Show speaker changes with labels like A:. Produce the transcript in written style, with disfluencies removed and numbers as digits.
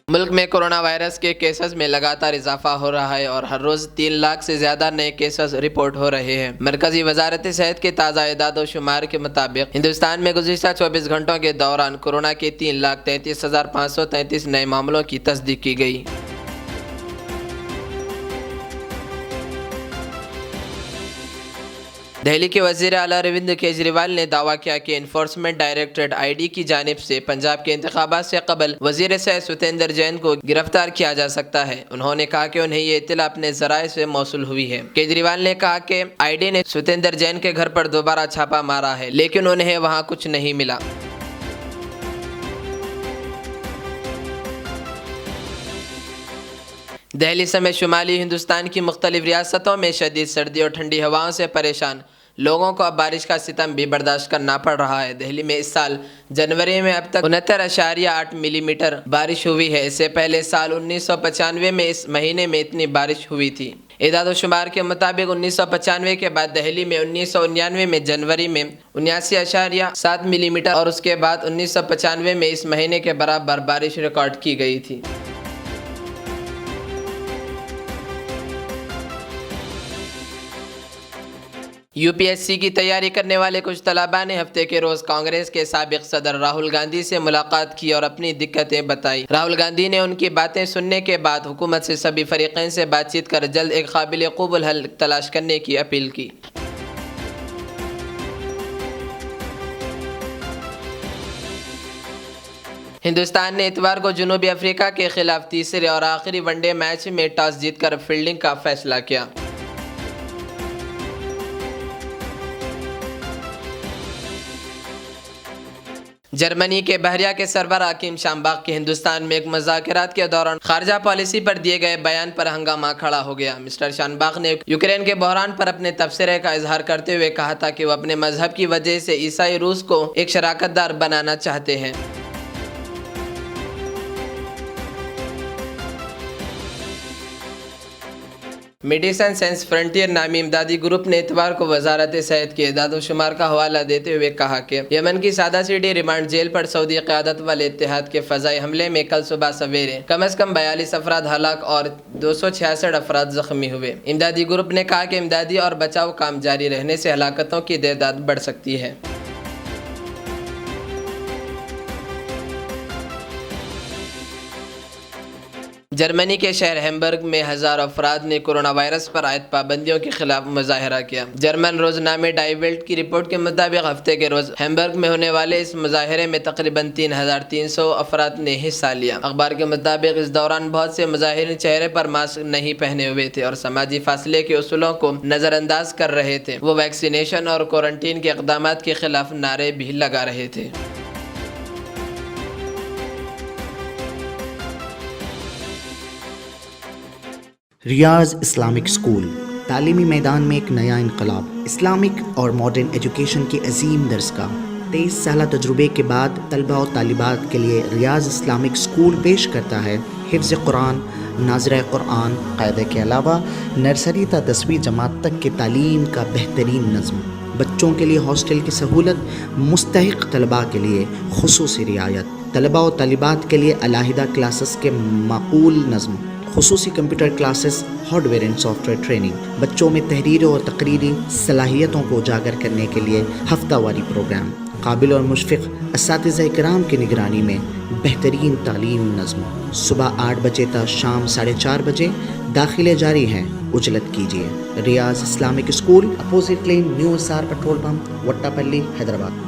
A: ملک میں corona virus کے cases میں لگاتار اضافہ ہو رہا ہے اور ہر روز 3 لاکھ سے زیادہ نئے کیسز رپورٹ ہو رہے ہیں۔ مرکزی وزارت صحت کے تازہ اعداد و شمار کے مطابق ہندوستان میں گزشتہ 24 گھنٹوں کے دوران کورونا کے 3,33,533 نئے معاملوں کی تصدیق کی گئی۔ دہلی کے وزیر اعلیٰ اروند کیجریوال نے دعویٰ کیا کہ انفورسمنٹ ڈائریکٹوریٹ (ID) کی جانب سے پنجاب کے انتخابات سے قبل وزیر صحت ستیندر جین کو گرفتار کیا جا سکتا ہے۔ انہوں نے کہا کہ انہیں یہ اطلاع اپنے ذرائع سے موصول ہوئی ہے۔ کیجریوال نے کہا کہ ID نے ستیندر جین کے گھر پر دوبارہ چھاپا مارا ہے لیکن انہیں وہاں کچھ نہیں ملا۔ دہلی سمیت شمالی ہندوستان کی مختلف ریاستوں میں شدید سردی اور ٹھنڈی ہواؤں سے پریشان لوگوں کو اب بارش کا ستم بھی برداشت کرنا پڑ رہا ہے۔ دہلی میں اس سال جنوری میں اب تک 69.8 ملی میٹر بارش ہوئی ہے۔ اس سے پہلے سال 1995 میں اس مہینے میں اتنی بارش ہوئی تھی۔ اعداد و شمار کے مطابق 1995 کے بعد دہلی میں 1999 میں جنوری میں 79.7 ملی میٹر اور اس کے بعد 1995 میں اس مہینے کے برابر بارش ریکارڈ کی گئی تھی۔ UPSC کی تیاری کرنے والے کچھ طلباء نے ہفتے کے روز کانگریس کے سابق صدر راہل گاندھی سے ملاقات کی اور اپنی دقتیں بتائیں۔ راہل گاندھی نے ان کی باتیں سننے کے بعد حکومت سے سبھی فریقین سے بات چیت کر جلد ایک قابل قبول حل تلاش کرنے کی اپیل کی۔ ہندوستان نے اتوار کو جنوبی افریقہ کے خلاف تیسرے اور آخری ون ڈے میچ میں ٹاس جیت کر فیلڈنگ کا فیصلہ کیا۔ جرمنی کے بحریہ کے سربراہ کیم شامباغ کے ہندوستان میں ایک مذاکرات کے دوران خارجہ پالیسی پر دیے گئے بیان پر ہنگامہ کھڑا ہو گیا۔ مسٹر شامباغ نے یوکرین کے بحران پر اپنے تبصرے کا اظہار کرتے ہوئے کہا تھا کہ وہ اپنے مذہب کی وجہ سے عیسائی روس کو ایک شراکت دار بنانا چاہتے ہیں۔ میڈیسن سینس فرنٹیئر نامی امدادی گروپ نے اتوار کو وزارت صحت کے اعداد و شمار کا حوالہ دیتے ہوئے کہا کہ یمن کی سادہ سٹی ریمانڈ جیل پر سعودی قیادت والے اتحاد کے فضائی حملے میں کل صبح سویرے کم از کم 42 افراد ہلاک اور 266 افراد زخمی ہوئے۔ امدادی گروپ نے کہا کہ امدادی اور بچاؤ کام جاری رہنے سے ہلاکتوں کی تعداد بڑھ سکتی ہے۔ جرمنی کے شہر ہیمبرگ میں ہزاروں افراد نے کورونا وائرس پر عائد پابندیوں کے خلاف مظاہرہ کیا۔ جرمن روزنامے ڈائی ویلٹ کی رپورٹ کے مطابق ہفتے کے روز ہیمبرگ میں ہونے والے اس مظاہرے میں تقریباً 3,300 افراد نے حصہ لیا۔ اخبار کے مطابق اس دوران بہت سے مظاہرین چہرے پر ماسک نہیں پہنے ہوئے تھے اور سماجی فاصلے کے اصولوں کو نظر انداز کر رہے تھے۔ وہ ویکسینیشن اور کوارنٹین کے اقدامات کے خلاف نعرے بھی لگا رہے تھے۔
B: ریاض اسلامک اسکول تعلیمی میدان میں ایک نیا انقلاب۔ اسلامک اور ماڈرن ایجوکیشن کی عظیم درسگاہ 23 سالہ تجربے کے بعد طلبہ اور طالبات کے لیے ریاض اسلامک اسکول پیش کرتا ہے حفظ قرآن، ناظرہ قرآن، قاعدے کے علاوہ نرسری تا 10ویں جماعت تک کی تعلیم کا بہترین نظم۔ بچوں کے لیے ہاسٹل کی سہولت، مستحق طلباء کے لیے خصوصی رعایت، طلباء و طالبات کے لیے علیحدہ کلاسز کے معقول نظم، خصوصی computer classes, hard where and soft where training, بچوں میں تحریری اور تقریری صلاحیتوں کو اجاگر کرنے کے لیے ہفتہ واری پروگرام، قابل اور مشفق اساتذہ کرام کی نگرانی میں بہترین تعلیم نظم۔ صبح 8 بجے تا شام 4:30 بجے داخلے جاری ہیں، اجلت کیجیے۔ Riyaz Islamic school, opposite lane, new SR petrol pump, Vattepally, Hyderabad.